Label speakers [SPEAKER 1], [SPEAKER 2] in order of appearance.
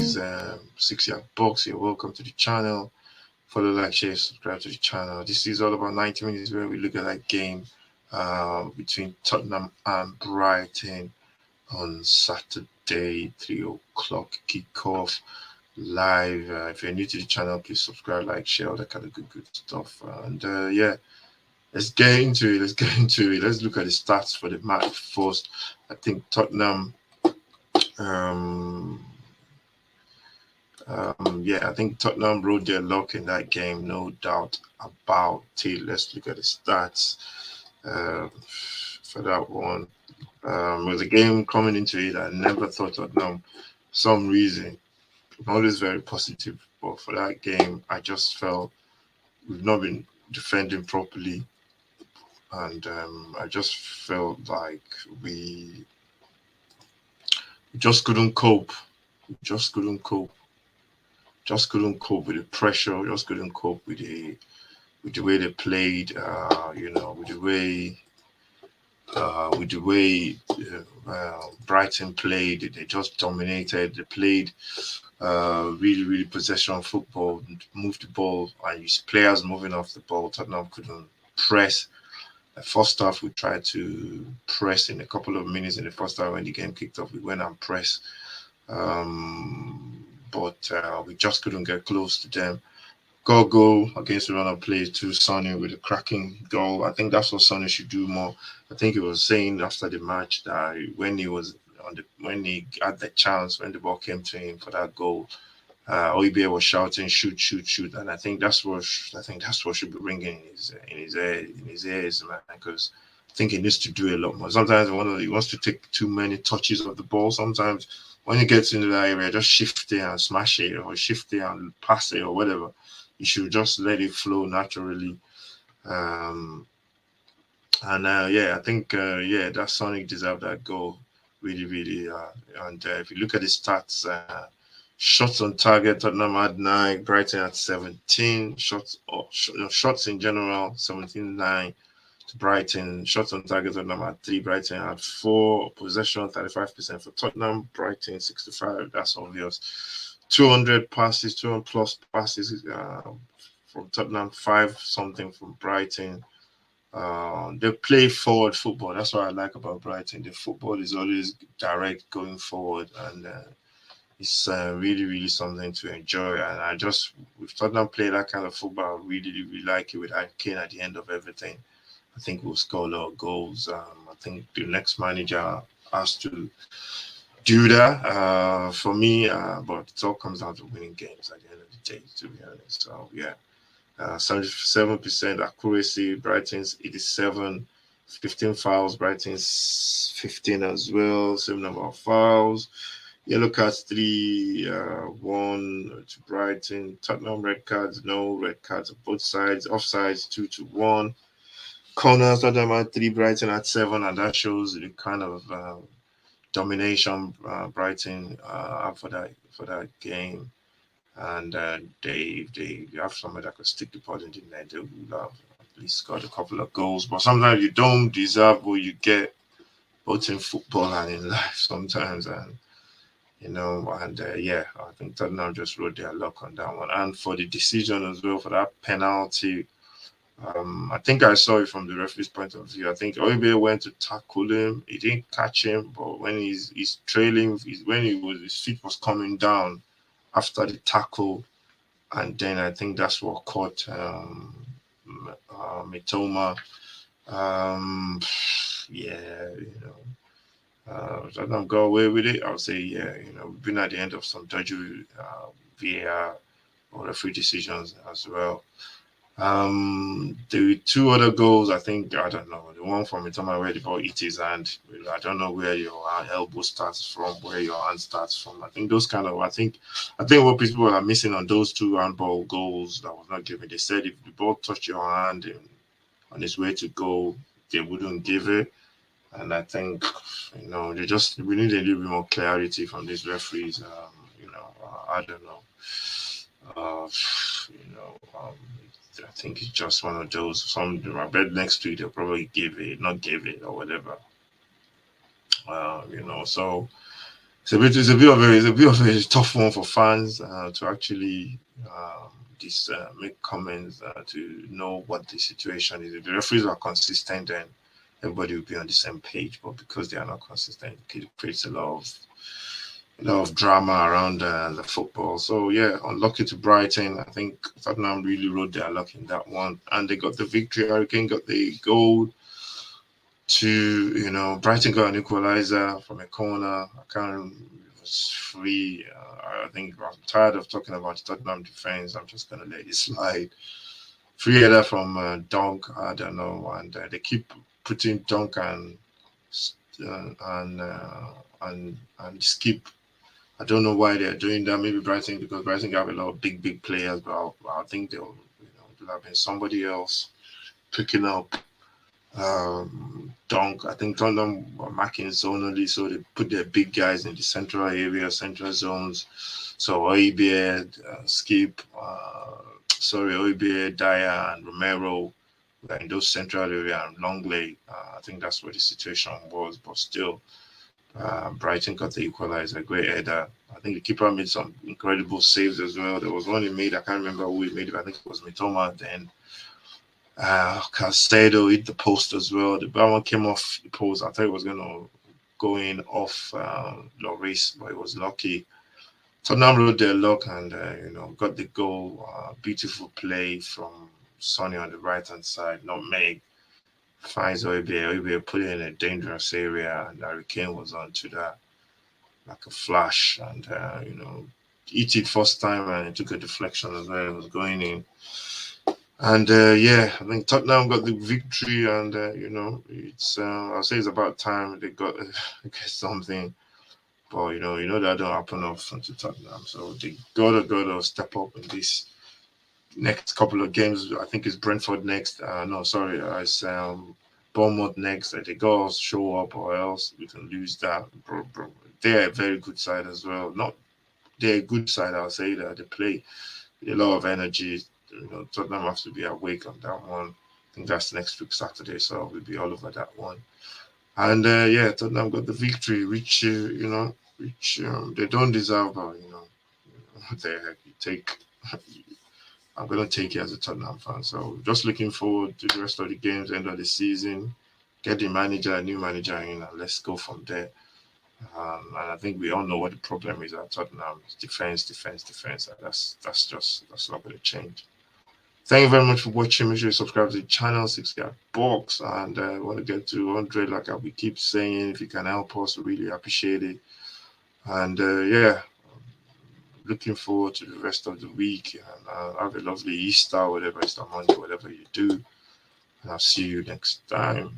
[SPEAKER 1] is 6 Yard Box. You're welcome to the channel. Follow, like, share, subscribe to the channel. This is all about 90 minutes where we look at that game between Tottenham and Brighton on Saturday, 3 o'clock kickoff live. If you're new to the channel, please subscribe, like, share, all that kind of good stuff. And yeah, let's get into it. Let's look at the stats for the match first. I think Tottenham. Um, yeah, I think Tottenham rode their luck in that game, no doubt about it. Let's look at the stats for that one. With the game coming into it, I never thought Tottenham, for some reason, I'm always very positive, but for that game, I just felt we've not been defending properly, and I just felt like we just couldn't cope. Just couldn't cope. Just couldn't cope with the pressure. Just couldn't cope with the way they played. With the way Brighton played. They just dominated. They played really possession football, moved the ball, and players moving off the ball. Tottenham couldn't press. The first half, we tried to press in a couple of minutes in the first half when the game kicked off. We went and pressed. But we just couldn't get close to them. Got a goal against the run of play to Sonny with a cracking goal. I think that's what Sonny should do more. I think he was saying after the match that when when he had the chance, when the ball came to him for that goal, Oibie was shouting, "Shoot, shoot, shoot!" And I think that's what should be ringing in his ears, man. Because I think he needs to do a lot more. Sometimes he wants to take too many touches of the ball. Sometimes when he gets into that area, just shift it and smash it, or shift it and pass it, or whatever. You should just let it flow naturally. Yeah, I think that Sonic deserved that goal, really. And if you look at the stats, shots on target, Tottenham had 9, Brighton had 17 shots. Shots in general, 17-9 to Brighton. Shots on target, Tottenham had 3, Brighton had 4. Possession 35% for Tottenham, Brighton 65. That's obvious. 200 passes, 200 plus passes from Tottenham, 5 something from Brighton. They play forward football. That's what I like about Brighton. The football is always direct, going forward, and it's really something to enjoy. And with Tottenham play that kind of football, I really like it with Kane at the end of everything. I think we'll score a lot of goals. I think the next manager has to do that for me, but it all comes down to winning games at the end of the day, to be honest. So yeah, 77% accuracy, Brighton's 87, 15 fouls, Brighton's 15 as well, same number of fouls. Yellow cards 3, 1 to Brighton. Tottenham red cards, no red cards on both sides. Offsides 2-1. Corners, Tottenham had 3, Brighton had 7, and that shows the kind of domination Brighton have for that game. And they have somebody that could stick the ball in the net. They would have at least scored a couple of goals. But sometimes you don't deserve what you get, both in football and in life sometimes. And yeah, I think Tottenham just rode their luck on that one. And for the decision as well, for that penalty, I think I saw it from the referee's point of view. I think Oibe went to tackle him. He didn't catch him, but when he's trailing, his feet was coming down after the tackle, and then I think that's what caught Mitoma. Yeah, Tottenham go away with it. I would say, yeah, we've been at the end of some dodgy VAR or referee decisions as well. The 2 other goals, I think, I don't know. The one from Mitoma where the ball hit his hand. I don't know where your elbow starts from, where your hand starts from. I think those kind of, I think what people are missing on those 2 handball goals that was not given. They said if the ball touched your hand on its way to go, they wouldn't give it. And I think, we need a little bit more clarity from these referees. I don't know. I think it's just one of those. I bet next week they'll probably not give it or whatever. So it's a bit of a tough one for fans to actually make comments to know what the situation is. If the referees are consistent, then everybody will be on the same page. But because they are not consistent, it creates a lot of drama around the football. So yeah, unlucky to Brighton. I think Tottenham really rode their luck in that one, and they got the victory. Hurricane got the goal to Brighton got an equalizer from a corner. I can't remember, it was free. I think I'm tired of talking about Tottenham defense. I'm just gonna let it slide. Free header from Dunk. I don't know, and they keep putting Dunk and Skip. I don't know why they're doing that. Maybe Brighton because Brighton have a lot of big players, but I think there'll have been somebody else picking up Dunk. I think Tottenham were marking zonally, so they put their big guys in the central area, central zones. So Oibie, Skip, Oibie, Dyer, and Romero were in those central area and Longley. I think that's where the situation was, but still, Brighton got the equalizer, great header. I think the keeper made some incredible saves as well. There was one he made, I can't remember who he made it, I think it was Mitoma then. Caicedo hit the post as well. The ball came off the post. I thought it was going to go in off Lloris, but it was lucky. Tottenham rode their luck and got the goal. Beautiful play from Sonny on the right hand side. Not Meg finds Oibie. Oibie put it in a dangerous area, and Harry Kane was onto that like a flash, and hit it first time, and it took a deflection as well. It was going in. And yeah, I think Tottenham got the victory, and it's I'll say it's about time they got get something. But that don't happen often to Tottenham, so they gotta step up in this next couple of games. I think it's Brentford next. No, sorry, it's Bournemouth next. They gotta show up, or else we can lose that. Bro. They're a very good side as well. Not they're a good side. I'll say that they play with a lot of energy. Tottenham have to be awake on that one. I think that's next week Saturday, so we'll be all over that one. And yeah, Tottenham got the victory, which they don't deserve, but they take. I'm gonna take it as a Tottenham fan. So just looking forward to the rest of the games, end of the season, get the manager, a new manager in, and let's go from there. And I think we all know what the problem is at Tottenham: it's defense. And that's not going to change. Thank you very much for watching. Make sure you subscribe to the channel, 6 box, and want to get to 100. Like we keep saying, if you can help us, we really appreciate it. And yeah, looking forward to the rest of the week. And have a lovely Easter, whatever Easter Monday, whatever you do. And I'll see you next time.